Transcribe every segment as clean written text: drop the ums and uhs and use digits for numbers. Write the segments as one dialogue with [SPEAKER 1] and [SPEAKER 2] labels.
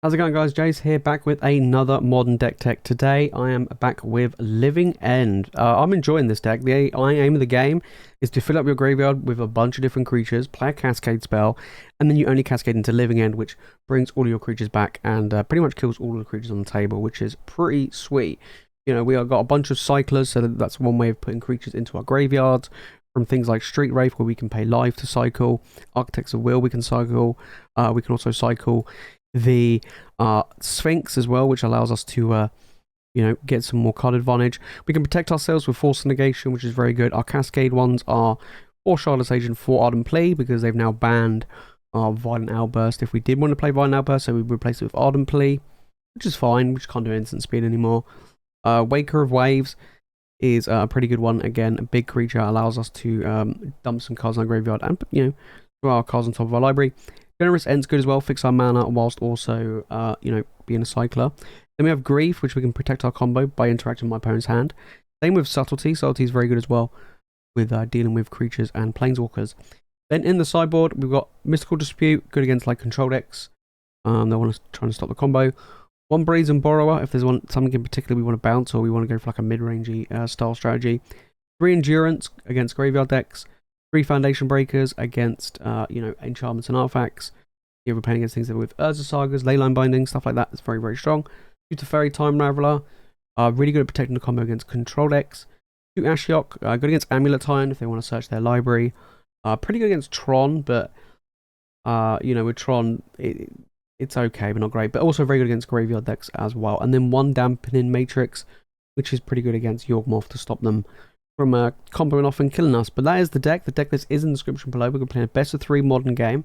[SPEAKER 1] How's it going, guys? Jace here, back with another modern deck tech. Today I am back with Living End. I'm enjoying this deck. The aim of the game is to fill up your graveyard with a bunch of different creatures, play a cascade spell, and then you only cascade into Living End, which brings all your creatures back and pretty much kills all the creatures on the table, which is pretty sweet. You know, we have got a bunch of cyclers, so that's one way of putting creatures into our graveyards. From things like Street Wraith, where we can pay life to cycle, Architects of Will we can cycle, we can also cycle the Sphinx as well, which allows us to get some more card advantage. We can protect ourselves with Force of Negation, which is very good. Our Cascade ones are for Shardless Agent, for Ardent Plea, because they've now banned our Violent Outburst. If we did want to play Violent Outburst, so we replace it with Ardent Plea, which is fine. We just can't do instant speed anymore. Waker of Waves is a pretty good one. Again, a big creature, allows us to dump some cards in our graveyard and throw our cards on top of our library. Generous Ent's good as well, fix our mana whilst also, being a cycler. Then we have Grief, which we can protect our combo by interacting with my opponent's hand. Same with Subtlety. Subtlety is very good as well with dealing with creatures and planeswalkers. Then in the sideboard, we've got Mystical Dispute, good against like control decks. They want to try and stop the combo. One Brazen Borrower, if there's something in particular we want to bounce or we want to go for like a mid-rangey style strategy. 3 Endurance against graveyard decks. 3 Foundation Breakers against, enchantments and artifacts. If we're playing against things with Urza Sagas, Leyline Binding, stuff like that, it's very, very strong. 2 Teferi, Time Raveler, really good at protecting the combo against control decks. 2 Ashiok, good against Amulet Time if they want to search their library. Pretty good against Tron, but, with Tron, it's okay, but not great. But also very good against graveyard decks as well. And then 1 Dampening Matrix, which is pretty good against Yawgmoth to stop them from comboing off and killing us. But that is the deck. The deck list is in the description below. We're going to play a best of 3 modern game.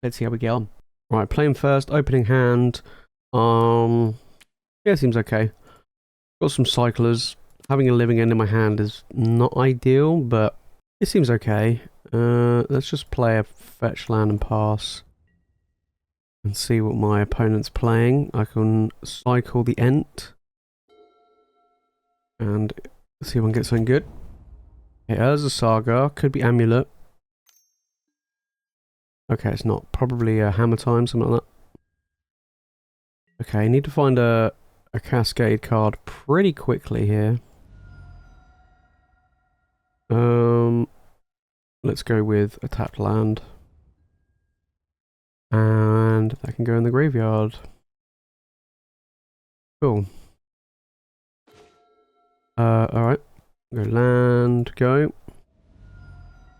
[SPEAKER 1] Let's see how we get on. Right, playing first, opening hand. Yeah, it seems okay. Got some cyclers. Having a Living End in my hand is not ideal, but it seems okay. Let's just play a fetch land and pass and see what my opponent's playing. I can cycle the Ent and see if I can get something good. Okay, Urza Saga, could be Amulet. Okay, it's not. Probably a Hammer Time, something like that. Okay, I need to find a Cascade card pretty quickly here. Let's go with a tapped land. And that can go in the graveyard. Cool. Alright. Go land, go.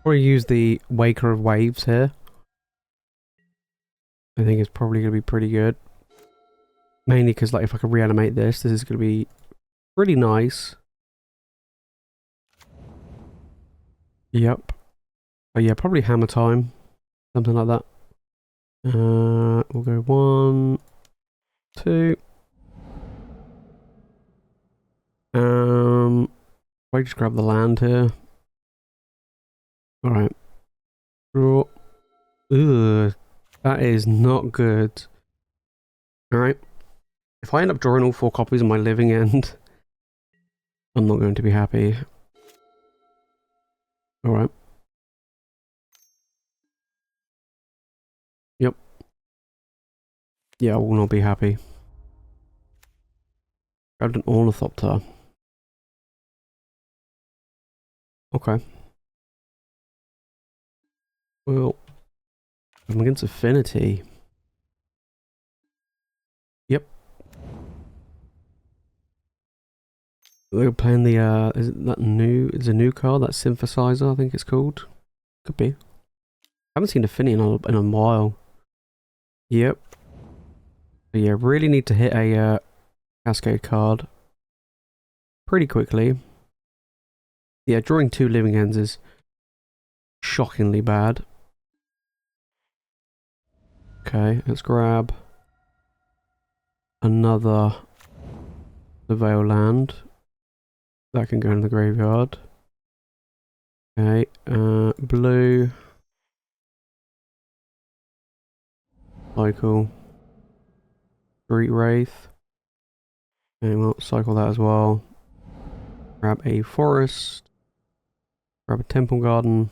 [SPEAKER 1] Probably use the Waker of Waves here. I think it's probably going to be pretty good. Mainly because, like, if I can reanimate this is going to be pretty nice. Yep. Oh yeah, probably Hammer Time. Something like that. We'll go 1, 2. I just grab the land here. Alright. Draw. Ugh. That is not good. Alright. If I end up drawing all 4 copies of my Living End, I'm not going to be happy. Alright. Yep. Yeah, I will not be happy. Grabbed an Ornithopter. Okay. Well, I'm against Affinity. Yep. We're playing the, is it that new, it's a new card, that Synthesizer, I think it's called. Could be. I haven't seen Affinity in a while. Yep. But yeah, really need to hit a Cascade card pretty quickly. Yeah, drawing 2 Living Ends is shockingly bad. Okay, let's grab another Surveil land. That can go in the graveyard. Okay, blue. Cycle. Street Wraith. Okay, well, cycle that as well. Grab a forest. Grab a temple garden.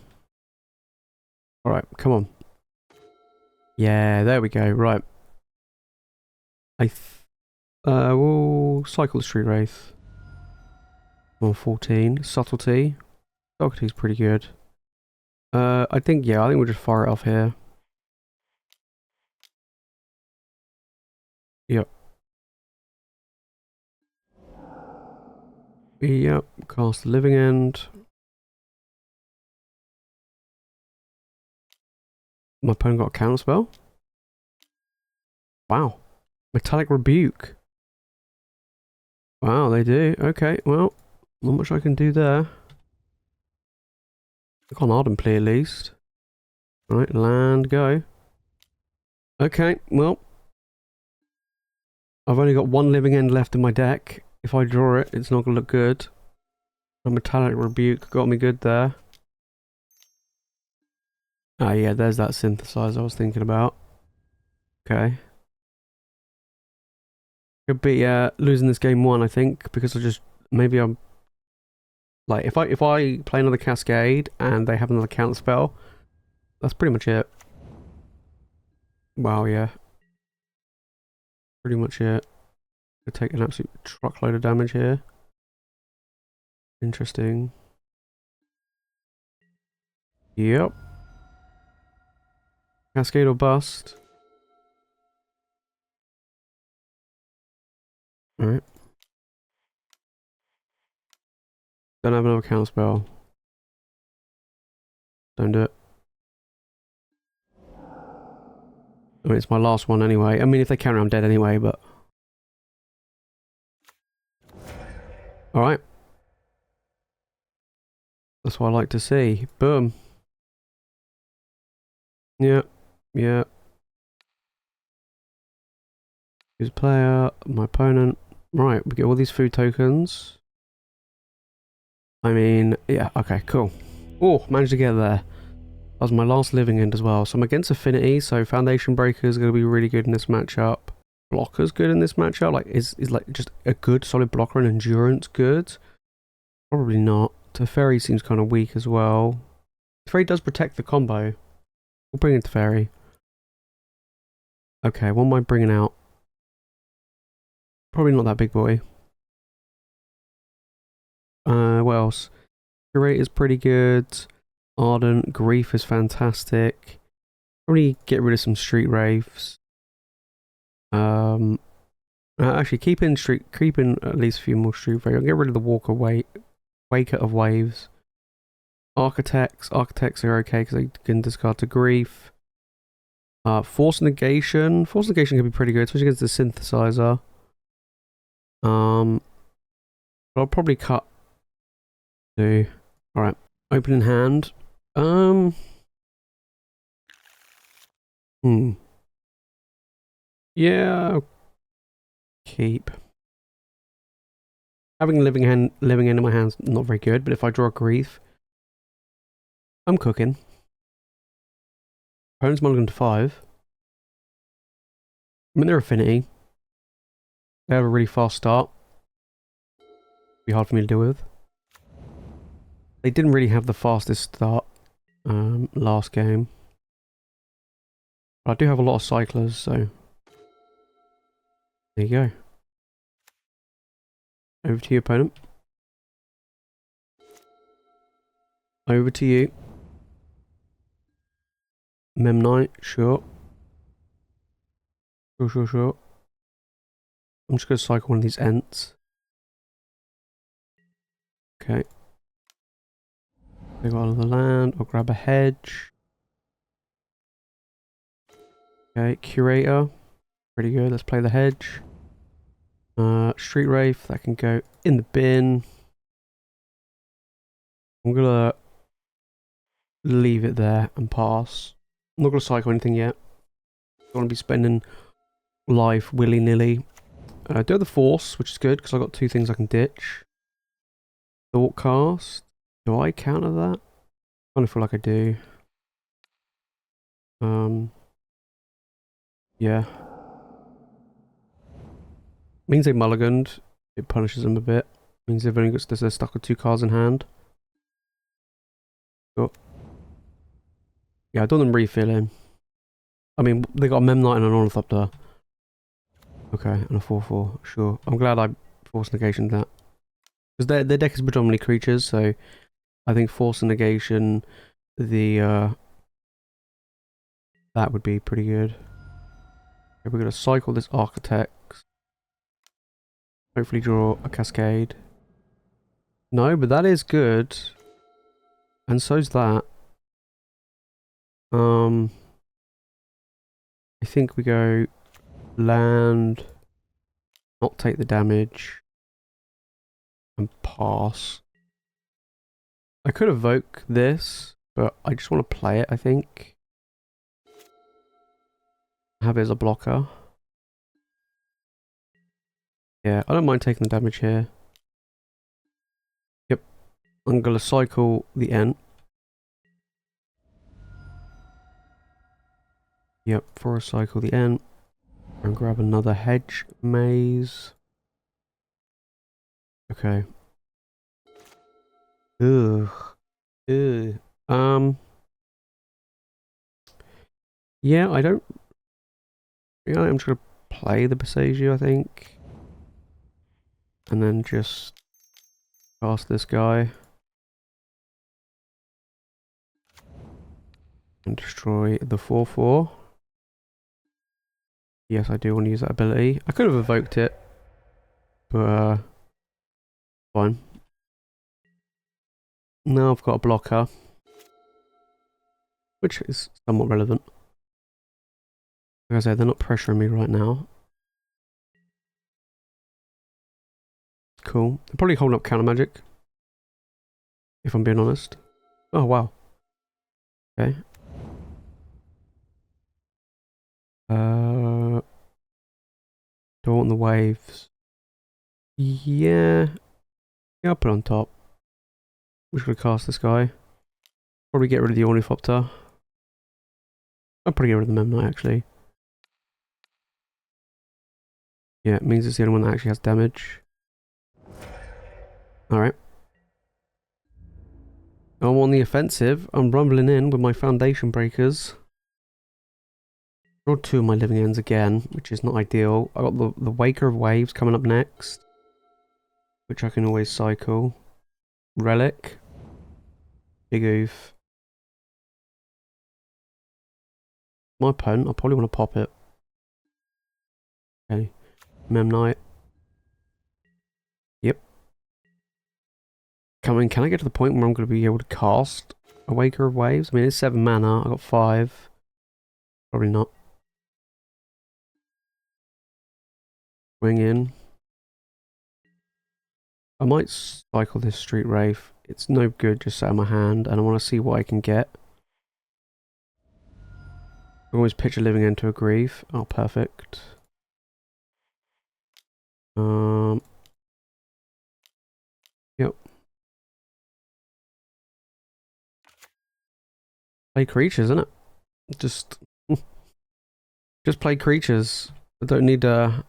[SPEAKER 1] Alright, come on. Yeah, there we go. Right. We'll cycle the Street Wraith. 114. Subtlety. Subtlety's pretty good. I think we'll just fire it off here. Yep. Yep. Cast the Living End. My opponent got a counterspell. Wow. Metallic Rebuke. Wow, they do. Okay, well, not much I can do there. Look on Ardent Plea at least. Right, land, go. Okay, well. I've only got one Living End left in my deck. If I draw it, it's not going to look good. A Metallic Rebuke got me good there. Ah, yeah, there's that synthesizer I was thinking about. Okay. Could be losing this game one, I think, because maybe I'm like if I play another Cascade and they have another counter spell, that's pretty much it. Wow, yeah. Pretty much it. Could take an absolute truckload of damage here. Interesting. Yep. Cascade or bust. Alright. Don't have another counter spell. Don't do it. I mean, it's my last one anyway. I mean, if they counter, I'm dead anyway, but... Alright. That's what I like to see. Boom. Yep. Yep. Who's player? My opponent. Right, we get all these food tokens. I mean, yeah, okay, cool. Oh, managed to get there. That was my last Living End as well. So I'm against Affinity, so Foundation Breaker is going to be really good in this matchup. Blocker's good in this matchup. Like, is like just a good solid blocker and Endurance good? Probably not. Teferi seems kind of weak as well. Teferi does protect the combo. We'll bring in Teferi. Okay, what am I bringing out? Probably not that big boy. What else? Curator is pretty good. Ardent, Grief is fantastic. Probably get rid of some Street Wraiths. Actually, keep in at least a few more Street Wraiths. I'll get rid of the Waker of Waves. Architects are okay because they can discard to Grief. Force of Negation. Force of Negation can be pretty good, especially against the Synthesizer. But I'll probably cut two. Alright. Opening hand. Yeah. Keep. Having living end in my hands not very good, but if I draw a Grief, I'm cooking. Opponent's mulligan to 5. I mean, they're Affinity. They have a really fast start. Be hard for me to deal with. They didn't really have the fastest start last game. But I do have a lot of cyclers, so there you go. Over to you, opponent. Over to you. Mem Knight, sure. Sure. I'm just going to cycle one of these Ents. Okay. They got another land. I'll grab a Hedge. Okay, Curator. Pretty good. Let's play the Hedge. Street Wraith. That can go in the bin. I'm going to leave it there and pass. I'm not going to cycle anything yet. Don't want to be spending life willy-nilly. Do have the Force, which is good because I've got 2 things I can ditch. Thought Cast. Do I counter that? I kind of feel like I do. Yeah. Means they mulliganed. It punishes them a bit. Means they've only got they're stuck with 2 cards in hand. Cool. Yeah, I don't them refilling. I mean, they got a Mem Knight and an Ornithopter. Okay, and a 4/4. Sure. I'm glad I Force Negation that. Because their deck is predominantly creatures, so I think Force Negation, that would be pretty good. Okay, we're going to cycle this Architect. Hopefully draw a Cascade. No, but that is good. And so's that. I think we go land, not take the damage, and pass. I could evoke this, but I just want to play it, I think. Have it as a blocker. Yeah, I don't mind taking the damage here. Yep. I'm going to cycle the Ent. Yep, for a cycle the Ent. And grab another Hedge Maze. Okay. Ugh. Ugh. Yeah, I don't... Yeah, I'm just going to play the Boseiju, I think. And then just cast this guy. And destroy the 4/4. Yes, I do want to use that ability. I could have evoked it. But, fine. Now I've got a blocker. Which is somewhat relevant. Like I said, they're not pressuring me right now. Cool. They're probably holding up counter magic. If I'm being honest. Oh, wow. Okay. Do I want the waves? Yeah. Yeah, I'll put it on top. We're just going to cast this guy. Probably get rid of the Ornithopter. I'll probably get rid of the Memnite, actually. Yeah, it means it's the only one that actually has damage. Alright. I'm on the offensive. I'm rumbling in with my Foundation Breakers. Draw 2 of my Living Ends again, which is not ideal. I got the Waker of Waves coming up next, which I can always cycle. Relic. Big oof. My opponent, I probably want to pop it. Okay. Memnite. Yep. Can I get to the point where I'm going to be able to cast a Waker of Waves? I mean, it's 7 mana. I got 5. Probably not. Swing in. I might cycle this Street Wraith. It's no good just sat in my hand, and I want to see what I can get. I always pitch a Living End to a Grief. Oh, perfect. Yep. Play creatures, isn't it? Just play creatures. I don't need get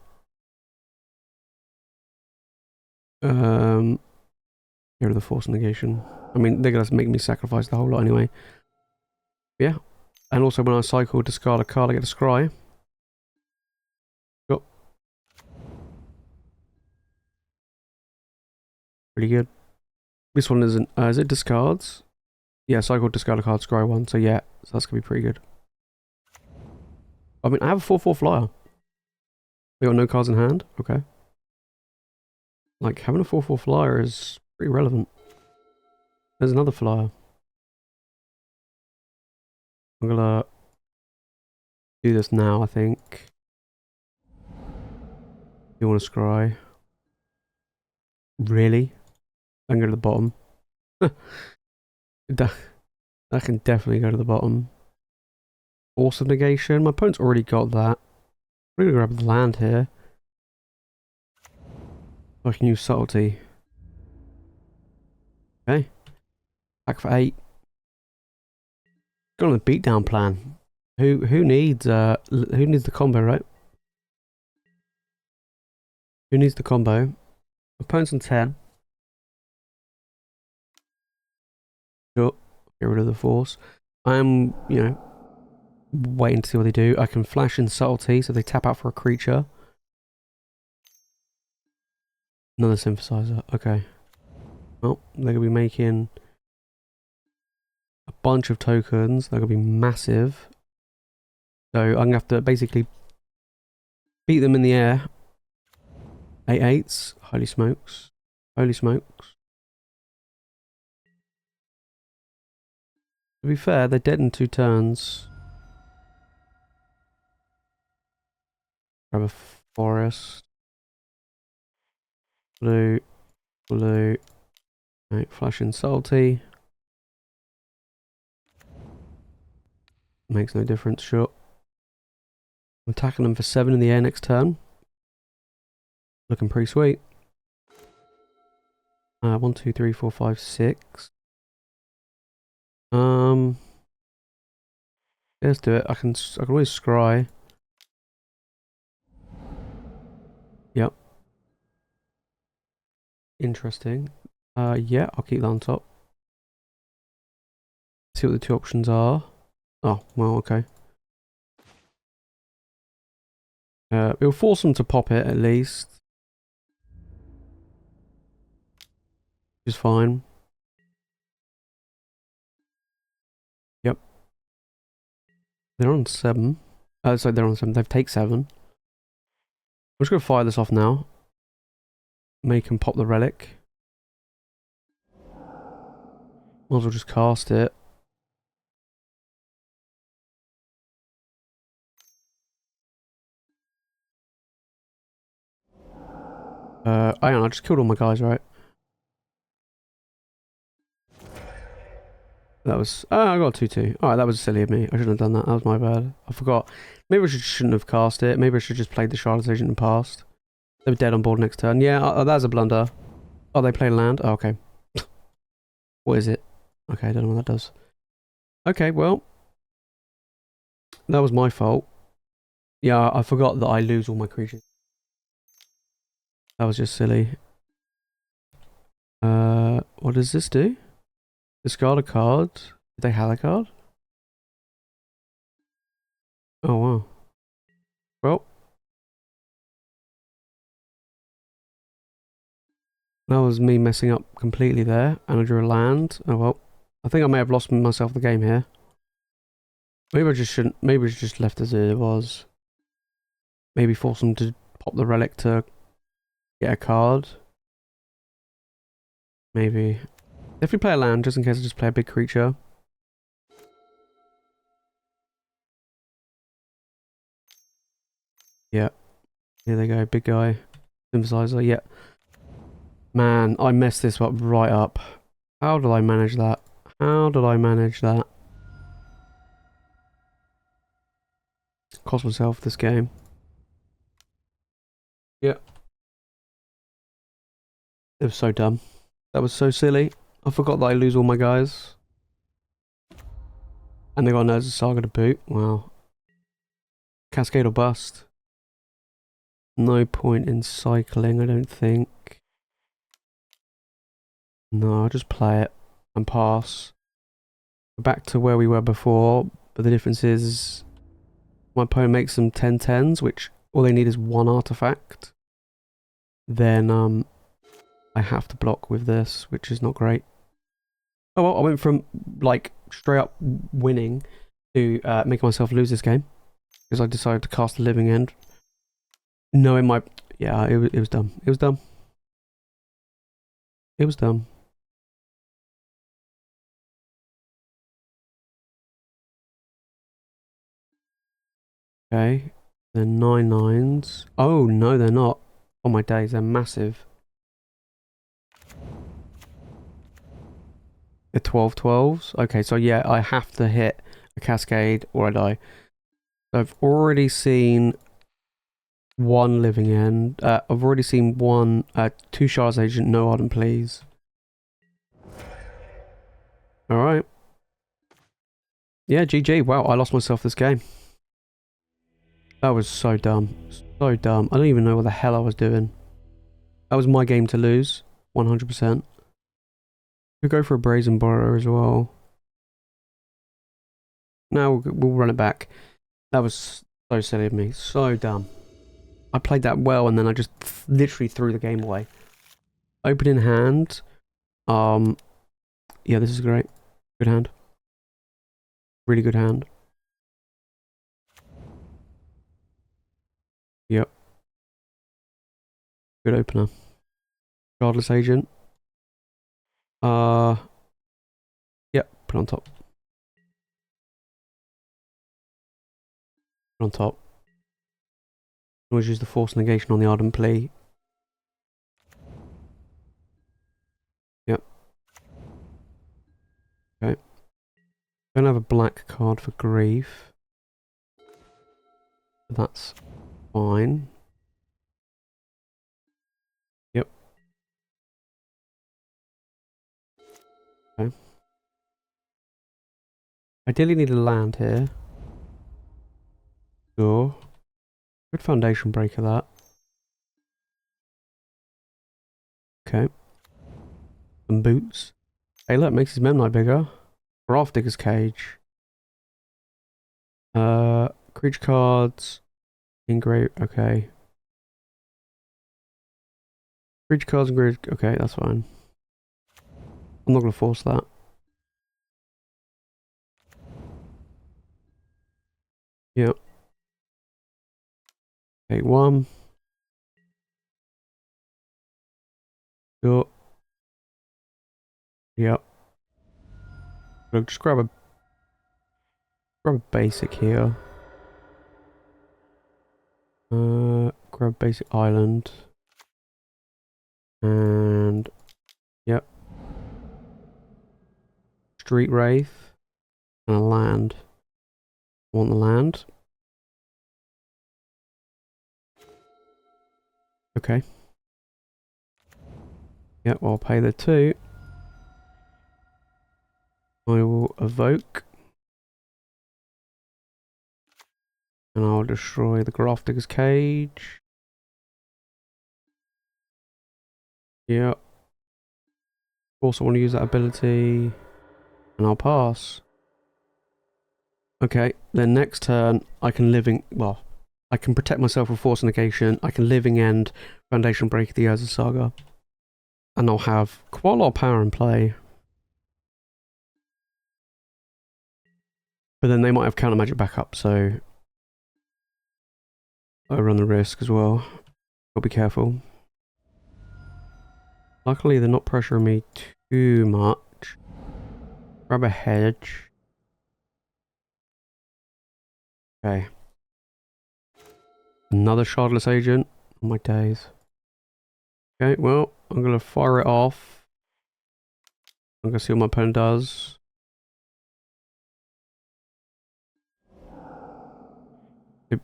[SPEAKER 1] rid of the Force of Negation. I mean, they're gonna make me sacrifice the whole lot anyway. Yeah. And also when I cycle, discard a card, I get a scry. Got pretty good. This one isn't. Is it discards? Yeah, cycle, discard a card, scry 1. So yeah, so that's gonna be pretty good. I mean, I have a 4/4 flyer. We got no cards in hand. Okay. Like having a 4/4 flyer is pretty relevant. There's another flyer. I'm gonna do this now, I think. You want to scry? Really? I can go to the bottom. That can definitely go to the bottom. Force of Negation. My opponent's already got that. I'm gonna grab the land here. I can use Subtlety. Okay. Back for 8. Got on a beatdown plan. Who needs the combo, right? Who needs the combo? Opponent's on 10. Sure. Get rid of the force. I'm, waiting to see what they do. I can flash in Subtlety, so they tap out for a creature. Another synthesizer. Okay. Well, they're going to be making a bunch of tokens. They're going to be massive. So I'm going to have to basically beat them in the air. 8/8s. Holy smokes. Holy smokes. To be fair, they're dead in 2 turns. Grab a forest. Blue. Blue. Right, flashing salty. Makes no difference, sure. I'm attacking them for 7 in the air next turn. Looking pretty sweet. 1, 2, 3, 4, 5, 6. Let's do it. I can always scry. Yep. Interesting. Yeah, I'll keep that on top. See what the 2 options are. Oh, well, okay. It'll force them to pop it at least. Which is fine. Yep. They're on 7. Sorry, they're on 7. They've take 7. I'm just going to fire this off now. Make them pop the relic. Might as well just cast it. I just killed all my guys, right? That was... Oh, I got a 2/2. Alright, that was silly of me. I shouldn't have done that. That was my bad. I forgot. Maybe I shouldn't have cast it. Maybe I should just played the Shardless Agent and passed. They were dead on board next turn. Yeah, that's a blunder. Oh, they play land? Oh, okay. What is it? Okay, I don't know what that does. Okay, well. That was my fault. Yeah, I forgot that I lose all my creatures. That was just silly. What does this do? Discard a card. Did they have a card? Oh, wow. Well. That was me messing up completely there. And I drew a land. Oh, well. I think I may have lost myself the game here. Maybe I just shouldn't. Maybe I just left as it was. Maybe force them to pop the relic to get a card. Maybe. Definitely play a land just in case I just play a big creature. Yeah. Here they go. Big guy. Synthesizer. Yeah. Man, I messed this up right up. How did I manage that? How did I manage that? Cost myself this game. Yeah. It was so dumb. That was so silly. I forgot that I lose all my guys. And they got Nerds of Saga to boot. Wow. Cascade or bust. No point in cycling, I don't think. No, I'll just play it and pass. We're back to where we were before, but the difference is my opponent makes some 10/10s, which all they need is 1 artifact. Then I have to block with this, which is not great. Oh well, I went from like straight up winning to making myself lose this game because I decided to cast the Living End. Knowing my... Yeah, it was dumb. It was dumb. It was dumb. Okay. They're 9/9s. Oh, no, they're not. Oh my days, they're massive. They're 12/12s. Okay, so yeah, I have to hit a Cascade or I die. So I've already seen 1 Living End. I've already seen 2 Shardless Agent, no Ardent Pleas. Alright. Yeah, GG. Wow, I lost myself this game. That was so dumb. So dumb. I don't even know what the hell I was doing. That was my game to lose. 100%. We'll go for a Brazen Borrower as well. Now we'll run it back. That was so silly of me. So dumb. I played that well and then I just literally threw the game away. Opening hand. Yeah, this is great. Good hand. Really good hand. Yep. Good opener. Shardless Agent. Yep, put on top. Put on top. Always use the Force of Negation on the Ardent Plea. Yep. Okay. Don't have a black card for grief. That's fine. Yep. Okay. Ideally need a land here. Sure. Good foundation breaker that. Okay. Some boots. Hey look, makes his Memnite bigger. Graph Digger's Cage. Creature cards. Engrave. Okay. Creature cards engraved. Okay, that's fine. I'm not gonna force that. Yep. Take one. Sure. Yep. Look, just grab a basic here. Grab basic island. And yep. Street Wraith. And a land. Want the land. Okay. Yep, I'll pay the 2. I will evoke. And I'll destroy the Graph Digger's Cage. Yep. Also want to use that ability. And I'll pass. Okay, then next turn I can well, I can protect myself with Force Negation. I can Living End, Foundation Break the Urza Saga. And I'll have quite a lot of power in play. But then they might have counter magic backup, so I run the risk as well. Gotta be careful. Luckily they're not pressuring me too much. Grab a hedge. Okay. Another Shardless Agent. Oh my days. Okay, well, I'm gonna fire it off. I'm gonna see what my opponent does.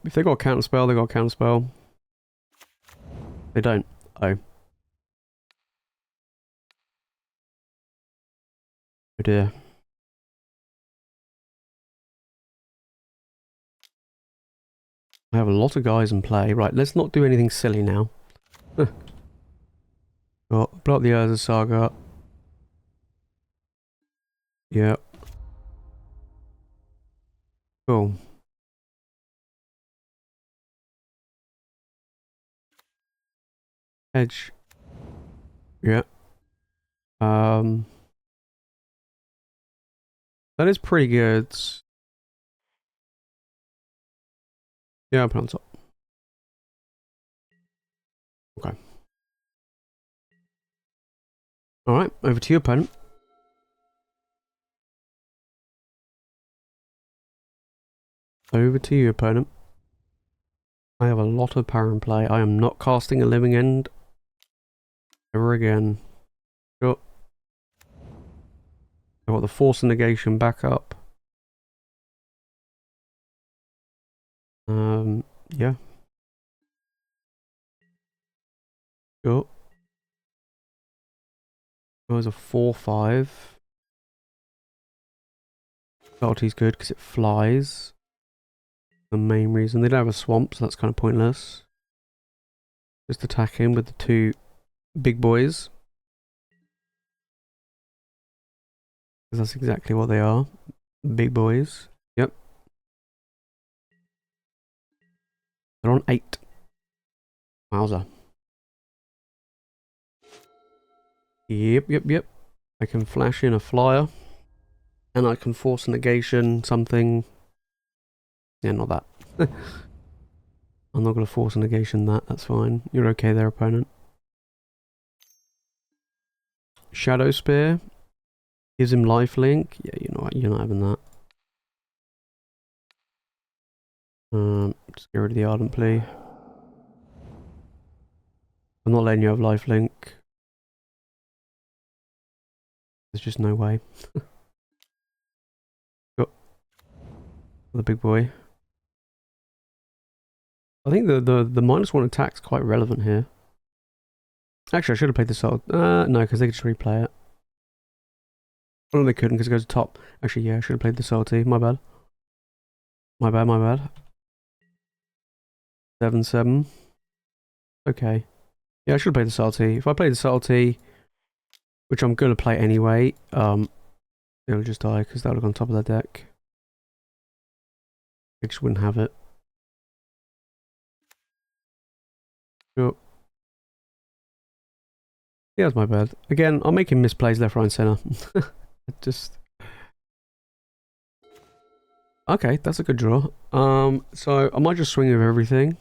[SPEAKER 1] If they got a counter spell, they got a counter spell. They don't. Oh. Oh dear. I have a lot of guys in play. Right, let's not do anything silly now. Got block the Urza Saga. Yep. Cool. Hedge. Yep. That is pretty good. Yeah, I'll put on top. Okay. Alright, over to your opponent. Over to you, opponent. I have a lot of power in play. I am not casting a Living End ever again. Sure. I've got the Force of Negation back up. Yeah. Sure. It was a 4-5. Subtlety's good because it flies. The main reason. They don't have a swamp, so that's kind of pointless. Just attack him with the 2 big boys. Because that's exactly what they are. Big boys. Yep. They're on 8. Wowza. Yep. I can flash in a flyer. And I can force negation something. Yeah, not that. I'm not going to force negation that. That's fine. You're okay there, opponent. Shadow Spear. Gives him lifelink. Yeah, you're not having that. Just get rid of the Ardent Plea. I'm not letting you have lifelink. There's just no way. Got the big boy. I think the -1 attack's quite relevant here. Actually, I should have played the Soul. No, because they could just replay it. Oh, they couldn't because it goes top. Actually, yeah, I should have played the Subtlety. My bad. My bad. 7/7. Okay. Yeah, I should have played the Subtlety. If I played the Subtlety, which I'm going to play anyway, it'll just die because that would have gone top of that deck. I just wouldn't have it. Sure. Yeah, that's my bad. Again, I'm making misplays left, right, and center. Just... Okay, that's a good draw. So I might just swing with everything.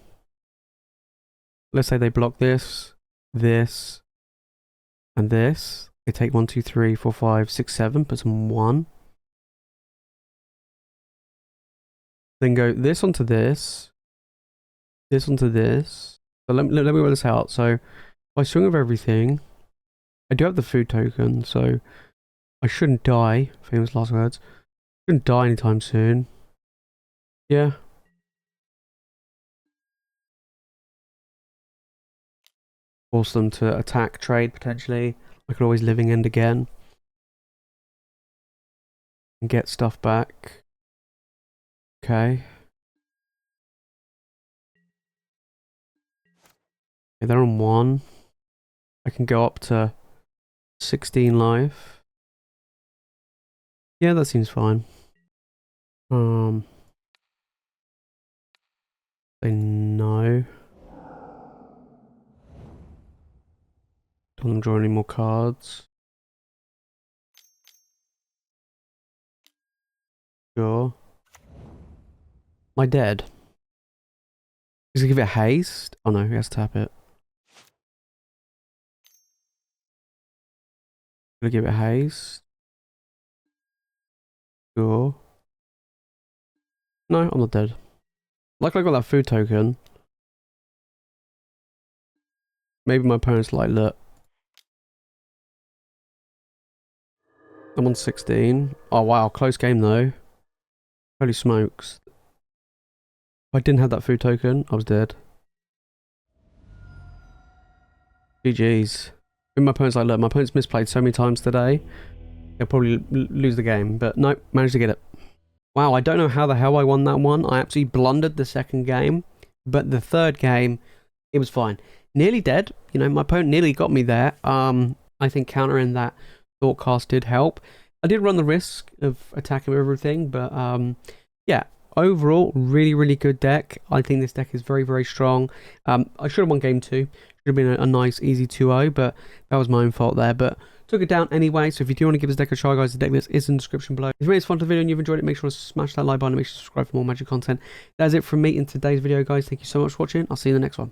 [SPEAKER 1] Let's say they block this, this, and this. They take 1, 2, 3, 4, 5, 6, 7, put some 1. Then go this onto this onto this. So let me work this out. So if I swing with everything, I do have the food token, so I shouldn't die. Famous last words. Shouldn't die anytime soon. Yeah. Force them to attack, trade potentially. I could always Living End again. And get stuff back. Okay. Okay, they're on 1. I can go up to 16 life. Yeah, that seems fine. Say no. Don't draw any more cards. Sure. Am I dead? Does he give it haste? Oh no, he has to tap it. Gonna give it haste. Sure. No, I'm not dead. Luckily I got that food token. Maybe my opponent's like, look. I'm on 16. Oh wow, close game though. Holy smokes. If I didn't have that food token, I was dead. GG's. And my opponent's like, look, my opponent's misplayed so many times today. They'll probably lose the game, but nope, managed to get it. Wow, I don't know how the hell I won that one. I absolutely blundered the second game, but the third game, it was fine. Nearly dead. You know, my opponent nearly got me there. I think countering that Thoughtcast did help. I did run the risk of attacking everything, but yeah, overall, really good deck. I think this deck is very strong. I should have won game 2. Should have been a nice, easy 2-0, but that was my own fault there. But took it down anyway, so if you do want to give this deck a try, guys, the deck list is in the description below. If you made this fun to the video and you've enjoyed it, make sure to smash that like button and make sure to subscribe for more Magic content. That's it from me in today's video, guys. Thank you so much for watching. I'll see you in the next one.